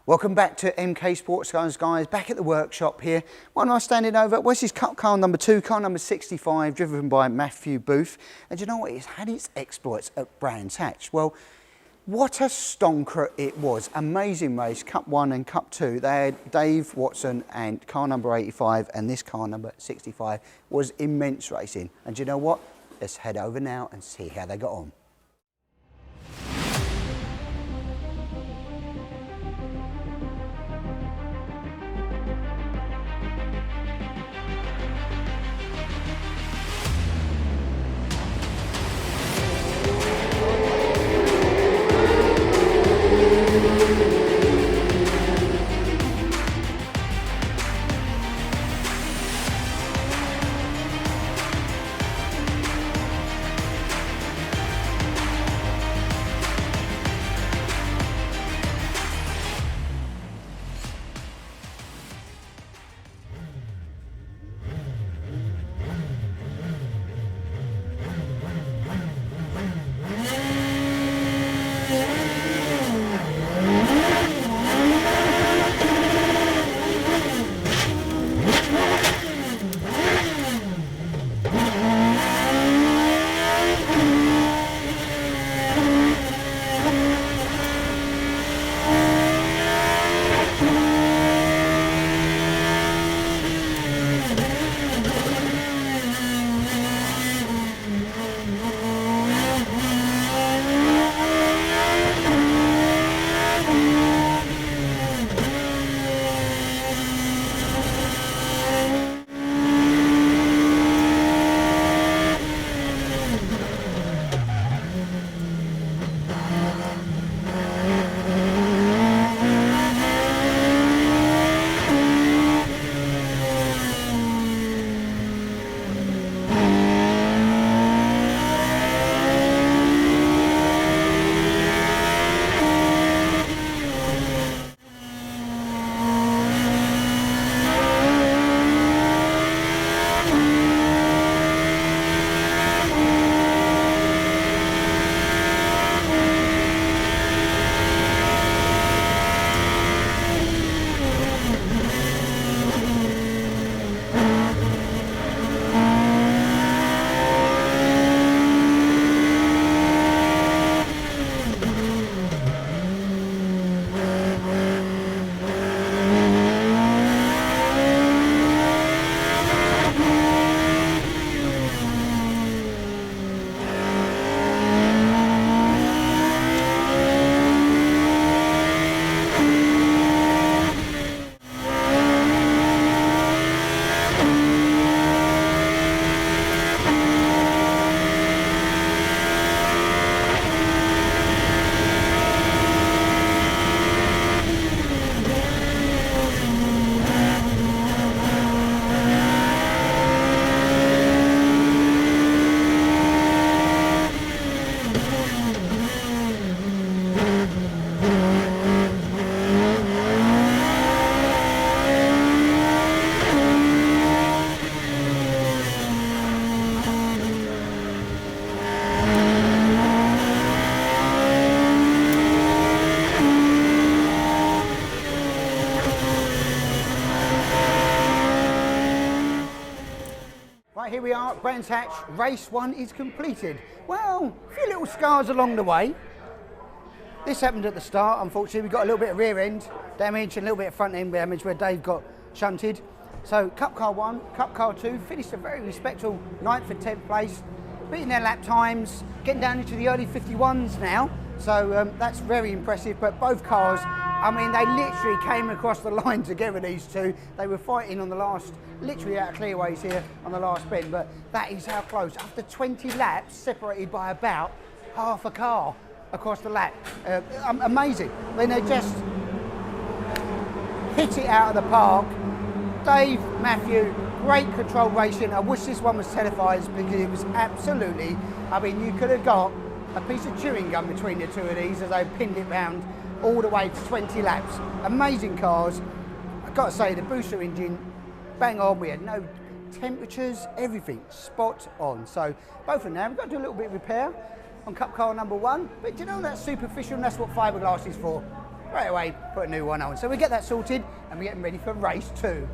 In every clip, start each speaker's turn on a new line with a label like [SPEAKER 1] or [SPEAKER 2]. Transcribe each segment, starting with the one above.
[SPEAKER 1] Welcome back to MK Sportscars, guys. Back at the workshop here. What am I standing over? Well, this is car number 2, car number 65, driven by Matthew Booth. And you know what? It's had its exploits at Brands Hatch. Well, what a stonker it was. Amazing race, Cup 1 and Cup 2. They had Dave Watson and car number 85, and this car number 65 was immense racing. And you know what? Let's head over now and see how they got on. Right, here we are at Brands Hatch. Race 1 is completed. Well, a few little scars along the way. This happened at the start. Unfortunately, we got a little bit of rear end damage and a little bit of front end damage where Dave got shunted. So Cup Car 1, Cup Car 2 finished a very respectable 9th and 10th place, beating their lap times, getting down into the early 51s now. So that's very impressive, but both cars, I mean, they literally came across the line together, these two. They were fighting on the last, literally out of clearways here on the last bend, but that is how close. After 20 laps, separated by about half a car across the lap. Amazing. I mean, they just hit it out of the park. Dave, Matthew, great control racing. I wish this one was televised because it was absolutely, I mean, you could have got a piece of chewing gum between the two of these as they pinned it round all the way to 20 laps. Amazing cars. I've got to say, the booster engine, bang on. We had no temperatures, everything spot on. So both of them, we've got to do a little bit of repair on Cup car number 1. But do you know, that's superficial, and that's what fiberglass is for. Right away, put a new one on. So we get that sorted and we're getting ready for race 2.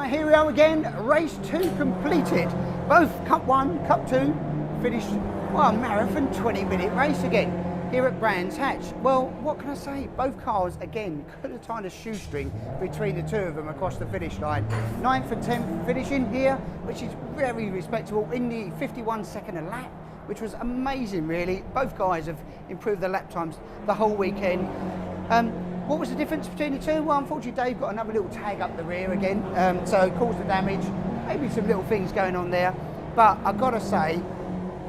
[SPEAKER 1] Here we are again, race 2 completed. Both Cup 1, Cup 2 finished, well, a marathon 20-minute race again here at Brands Hatch. Well, what can I say? Both cars, again, could have tied a shoestring between the two of them across the finish line. 9th and 10th finishing here, which is very respectable in the 51-second a lap, which was amazing, really. Both guys have improved their lap times the whole weekend. What was the difference between the two? Well, unfortunately, Dave got another little tag up the rear again, so it caused the damage. Maybe some little things going on there. But I've got to say,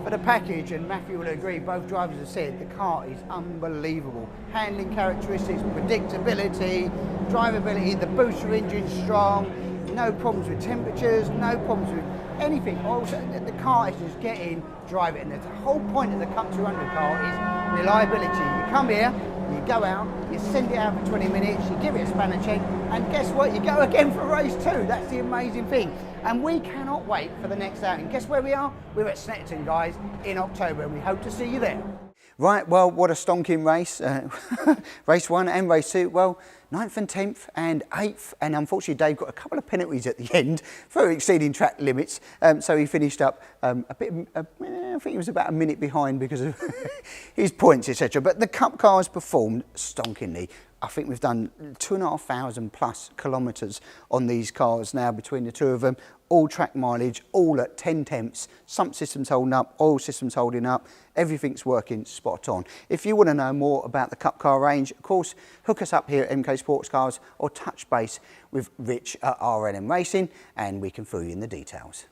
[SPEAKER 1] for the package, and Matthew will agree, both drivers have said, the car is unbelievable. Handling characteristics, predictability, drivability, the booster engine's strong, no problems with temperatures, no problems with anything. Also, the car is just getting, drive it. And the whole point of the Cup 200 car is reliability. You come here, you go out, you send it out for 20 minutes, you give it a spanner check, and guess what? You go again for race 2. That's the amazing thing. And we cannot wait for the next outing. Guess where we are? We're at Snetterton, guys, in October, and we hope to see you there. Right, well, what a stonking race. Race 1 and race 2. Well, 9th and 10th and 8th, and unfortunately Dave got a couple of penalties at the end for exceeding track limits, so he finished up a bit, I think he was about a minute behind because of his points, etc. But the Cup cars performed stonkingly. I think we've done 2,500 plus kilometres on these cars now between the two of them. All track mileage, all at 10 temps, sump systems holding up, oil systems holding up, everything's working spot on. If you want to know more about the Cup car range, of course, hook us up here at MK Sportscars or touch base with Rich at RNM Racing and we can fill you in the details.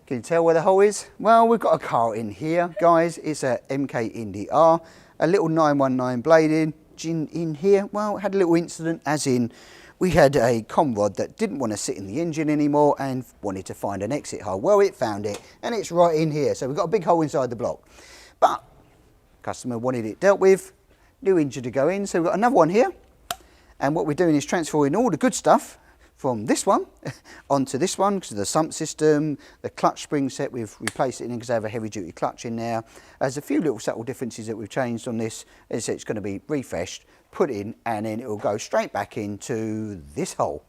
[SPEAKER 1] Can you tell where the hole is? Well, we've got a car in here, guys. It's a MK Indy R, a little 919 blading in here. Well, had a little incident, as in we had a conrod that didn't want to sit in the engine anymore and wanted to find an exit hole. Well, it found it, and it's right in here. So we've got a big hole inside the block. But customer wanted it dealt with, new engine to go in. So we've got another one here. And what we're doing is transferring all the good stuff from this one onto this one because of the sump system, the clutch spring set, we've replaced it in because they have a heavy duty clutch in there. There's a few little subtle differences that we've changed on this. As it's going to be refreshed, put in, and then it will go straight back into this hole.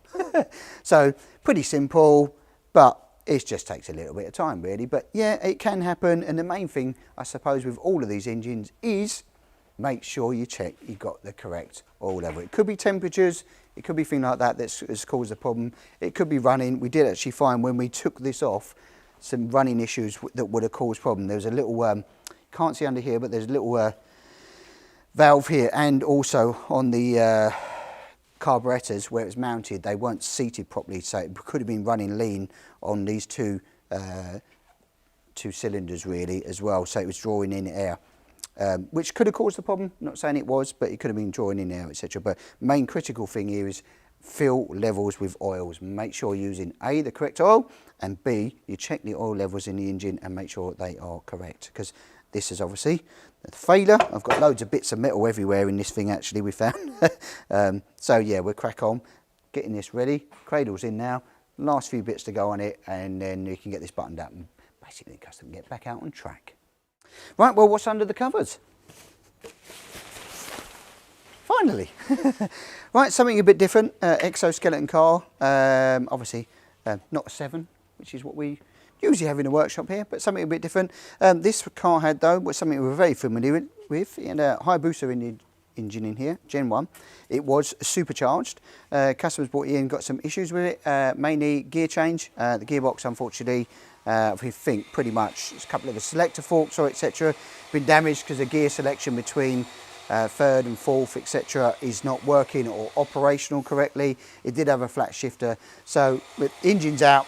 [SPEAKER 1] So pretty simple, but it just takes a little bit of time really. But yeah, it can happen, and the main thing I suppose with all of these engines is make sure you check you've got the correct oil level. It could be temperatures, it could be things like that that's caused a problem. It could be running. We did actually find when we took this off some running issues that would have caused problem. There was a little can't see under here, but there's a little valve here, and also on the carburetors where it was mounted, they weren't seated properly, so it could have been running lean on these two cylinders really as well, so it was drawing in air, which could have caused the problem. Not saying it was, but it could have been drawing in air, etc. But main critical thing here is fill levels with oils. Make sure you're using A, the correct oil, and B, you check the oil levels in the engine and make sure they are correct, because this is obviously the failure. I've got loads of bits of metal everywhere in this thing actually, we found. So yeah, we'll crack on, getting this ready. Cradle's in now, last few bits to go on it, and then you can get this buttoned up and basically the customer can get back out on track. Right, well, what's under the covers? Finally. Right, something a bit different, exoskeleton car, obviously not a 7, which is what we usually have in the workshop here, but something a bit different. This car had, though, was something we were very familiar with. It had a hayabusa engine in here, Gen 1. It was supercharged. Customers brought it in, got some issues with it, mainly gear change. The gearbox, unfortunately, we think pretty much, it's a couple of the selector forks or etc. been damaged because the gear selection between third and fourth, etc. is not working or operational correctly. It did have a flat shifter. So with engines out,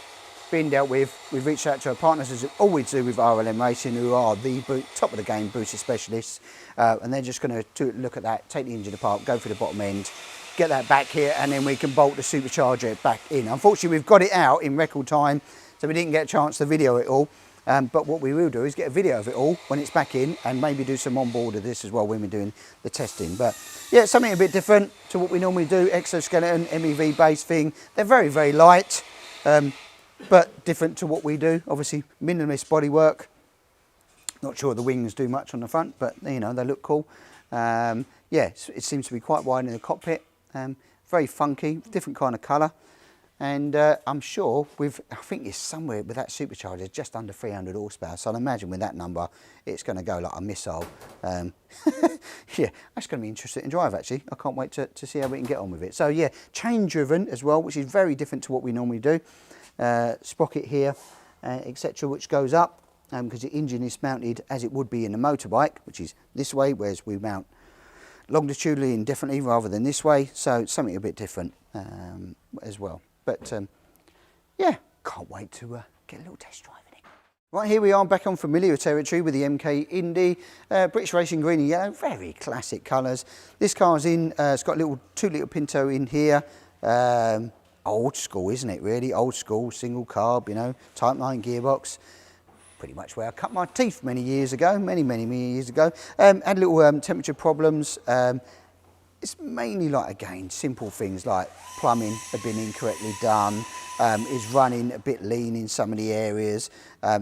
[SPEAKER 1] being dealt with, we've reached out to our partners, as we always do with RLM Racing, who are the top of the game booster specialists, and they're just going to look at that, take the engine apart, go for the bottom end, get that back here, and then we can bolt the supercharger back in. Unfortunately, we've got it out in record time, so we didn't get a chance to video it all. But what we will do is get a video of it all when it's back in, and maybe do some on board of this as well when we're doing the testing. But yeah, something a bit different to what we normally do, exoskeleton, MEV based thing. They're very, very light, but different to what we do. Obviously, minimalist bodywork. Not sure the wings do much on the front, but you know, they look cool. Yeah, it seems to be quite wide in the cockpit. Very funky, different kind of colour. And I'm sure I think it's somewhere with that supercharger just under 300 horsepower. So I'd imagine with that number, it's going to go like a missile. Yeah, that's going to be interesting to drive actually. I can't wait to see how we can get on with it. So yeah, chain driven as well, which is very different to what we normally do. Sprocket here, etc., which goes up because the engine is mounted as it would be in a motorbike, which is this way, whereas we mount longitudinally and definitely rather than this way. So it's something a bit different as well. But yeah, can't wait to get a little test drive in it. Right, here we are back on familiar territory with the MK Indy, British Racing green and yellow, very classic colours. This car's in, it's got a little 2-litre Pinto in here. Old school, isn't it, really? Old school, single carb, you know, Type 9 gearbox. Pretty much where I cut my teeth many years ago, many years ago. Had little temperature problems. It's mainly like, again, simple things like plumbing have been incorrectly done, is running a bit lean in some of the areas,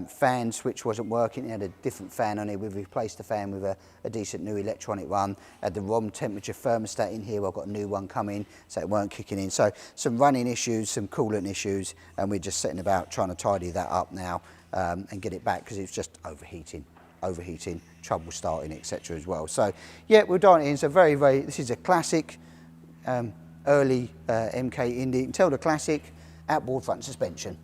[SPEAKER 1] fan switch wasn't working, it had a different fan on it, we've replaced the fan with a decent new electronic one, had the ROM temperature thermostat in here, I've got a new one coming, so it weren't kicking in. So some running issues, some coolant issues, and we're just setting about trying to tidy that up now and get it back because it's just overheating, trouble starting, etc. as well. So yeah, we're dialing it in. So very, this is a classic early MK Indy. You can tell the classic outboard front suspension.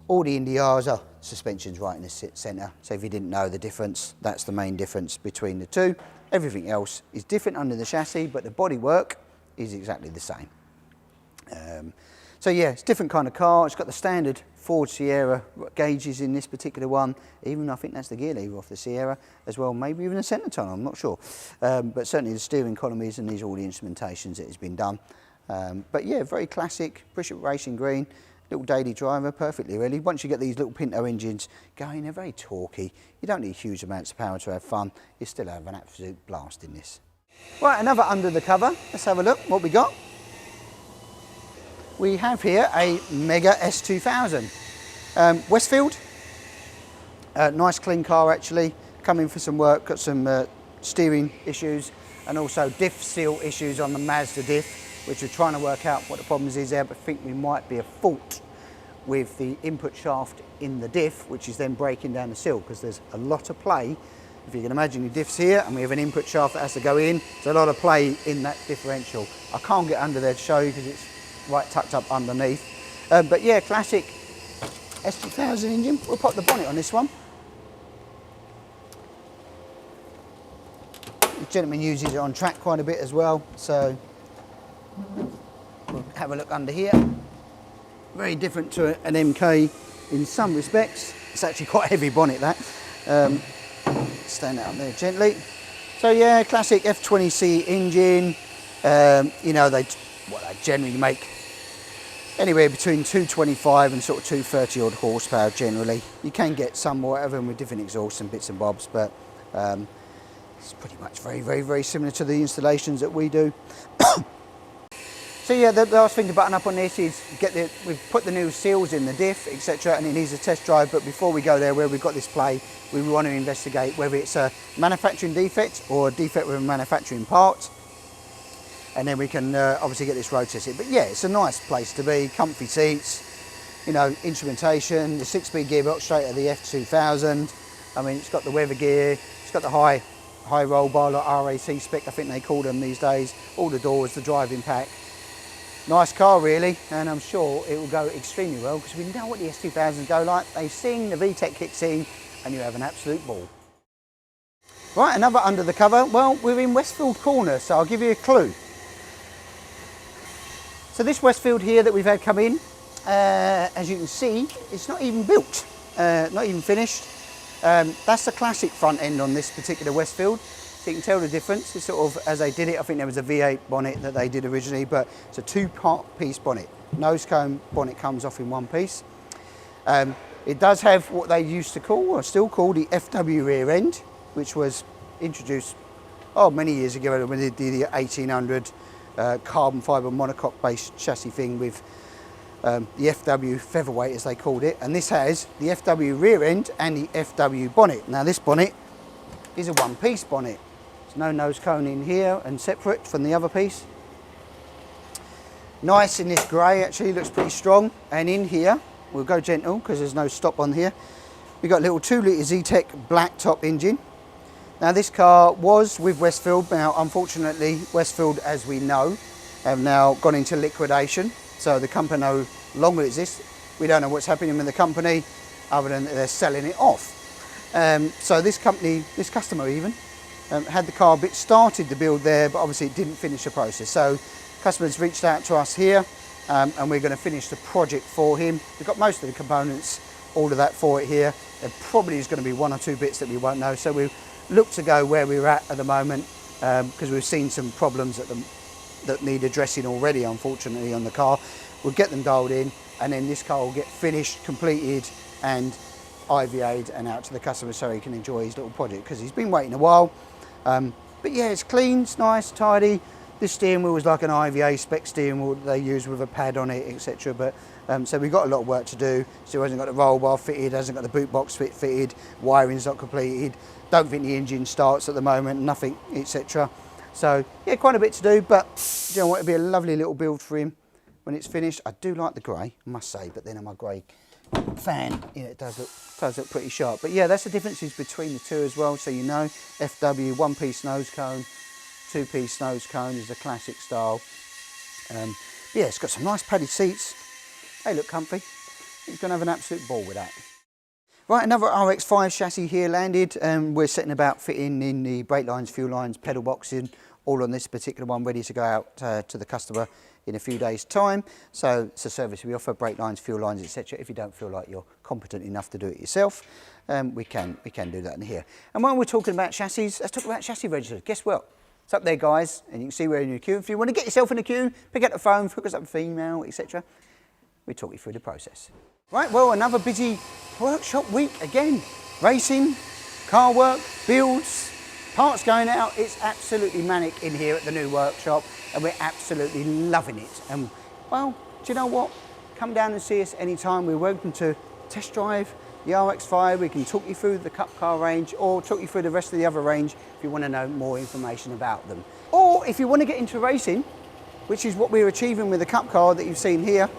[SPEAKER 1] All the Indy Rs are suspensions right in the centre. So if you didn't know the difference, that's the main difference between the two. Everything else is different under the chassis, but the bodywork is exactly the same. So yeah, it's a different kind of car. It's got the standard Ford Sierra gauges in this particular one. Even I think that's the gear lever off the Sierra as well. Maybe even a centre tunnel, I'm not sure. But certainly the steering columns and these all the instrumentations that has been done. But yeah, very classic British Racing green. Little daily driver, perfectly really. Once you get these little Pinto engines going, they're very torquey. You don't need huge amounts of power to have fun. You still have an absolute blast in this. Right, another under the cover. Let's have a look what we got. We have here a Mega S2000. Westfield, nice clean car actually, coming for some work, got some steering issues and also diff seal issues on the Mazda diff, which we're trying to work out what the problems is there, but think we might be a fault with the input shaft in the diff, which is then breaking down the seal, because there's a lot of play. If you can imagine the diff's here and we have an input shaft that has to go in, there's a lot of play in that differential. I can't get under there to show you because it's right tucked up underneath. But yeah, classic S2000 engine. We'll pop the bonnet on this one. The gentleman uses it on track quite a bit as well, so we'll have a look under here. Very different to an MK in some respects. It's actually quite a heavy bonnet, that. Stand out there gently. So yeah, classic F20C engine. You know, they generally make anywhere between 225 and sort of 230 odd horsepower generally. You can get some more out of them with different exhausts and bits and bobs, but it's pretty much very similar to the installations that we do. So yeah, the last thing to button up on this is we've put the new seals in the diff, etc., and it needs a test drive. But before we go there, where we've got this play, we want to investigate whether it's a manufacturing defect or a defect with a manufacturing part, and then we can obviously get this road tested. But yeah, it's a nice place to be, comfy seats, you know, instrumentation, the 6-speed gearbox straight at the F2000. I mean, it's got the weather gear, it's got the high roll bar, like RAC spec, I think they call them these days. All the doors, the driving pack. Nice car really, and I'm sure it will go extremely well because we know what the S2000s go like. They sing, the VTEC kicks in, and you have an absolute ball. Right, another under the cover. Well, we're in Westfield Corner, so I'll give you a clue. So this Westfield here that we've had come in, as you can see, it's not even built, not even finished. That's the classic front end on this particular Westfield. So you can tell the difference. It's sort of, as they did it, I think there was a V8 bonnet that they did originally, but it's a 2-part piece bonnet. Nose cone bonnet comes off in one piece. It does have what they used to call, or still call, the FW rear end, which was introduced many years ago when they did the 1800 carbon fibre monocoque based chassis thing with the FW featherweight, as they called it. And this has the FW rear end and the FW bonnet. Now this bonnet is a one-piece bonnet. There's no nose cone in here and separate from the other piece. Nice in this grey, actually looks pretty strong. And in here, we'll go gentle because there's no stop on here. We've got a little 2-litre Zetec black top engine. Now this car was with Westfield. Now unfortunately Westfield, as we know, have now gone into liquidation. So the company no longer exists. We don't know what's happening with the company other than they're selling it off. So this company, this customer even, had the car started the build there, but obviously it didn't finish the process. So customers reached out to us here, and we're going to finish the project for him. We've got most of the components, all of that for it here. There probably is going to be 1 or 2 bits that we won't know. So we look to go where we're at the moment, because we've seen some problems that need addressing already, unfortunately, on the car. We'll get them dialed in, and then this car will get finished, completed, and IVA'd and out to the customer so he can enjoy his little project, because he's been waiting a while. But yeah, it's clean, it's nice, tidy. This steering wheel was like an IVA spec steering wheel that they use with a pad on it, etc. But so we've got a lot of work to do. Still hasn't got the roll bar fitted, hasn't got the boot box fitted, wiring's not completed. Don't think the engine starts at the moment, nothing, etc. So yeah, quite a bit to do, but you know what, it'll be a lovely little build for him when it's finished. I do like the grey, I must say, but then I'm a grey fan, you know, it does look pretty sharp. But yeah, that's the differences between the two as well, so you know. FW 1-piece nose cone, 2-piece nose cone is a classic style. Yeah, it's got some nice padded seats. They look comfy. He's going to have an absolute ball with that. Right, another RX-5 chassis here landed. We're setting about fitting in the brake lines, fuel lines, pedal boxing, all on this particular one, ready to go out to the customer in a few days' time. So it's a service we offer, brake lines, fuel lines, etc. If you don't feel like you're competent enough to do it yourself, we can do that in here. And when we're talking about chassis, let's talk about chassis registers. Guess what? It's up there, guys, and you can see we're in your queue. If you want to get yourself in a queue, pick up the phone, hook us up with email, etc. We talk you through the process. Right, well, another busy workshop week again. Racing, car work, builds, parts going out. It's absolutely manic in here at the new workshop, and we're absolutely loving it. And well, do you know what? Come down and see us anytime. We're welcome to test drive the RX-5. We can talk you through the Cup car range, or talk you through the rest of the other range if you want to know more information about them. Or if you want to get into racing, which is what we're achieving with the Cup car that you've seen here,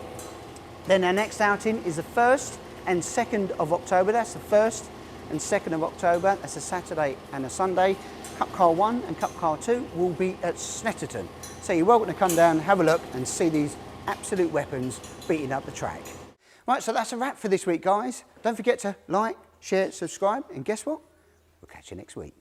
[SPEAKER 1] then our next outing is the 1st and 2nd of October. That's the 1st and 2nd of October. That's a Saturday and a Sunday. Cup Car 1 and Cup Car 2 will be at Snetterton. So you're welcome to come down, have a look and see these absolute weapons beating up the track. Right, so that's a wrap for this week, guys. Don't forget to like, share, subscribe, and guess what? We'll catch you next week.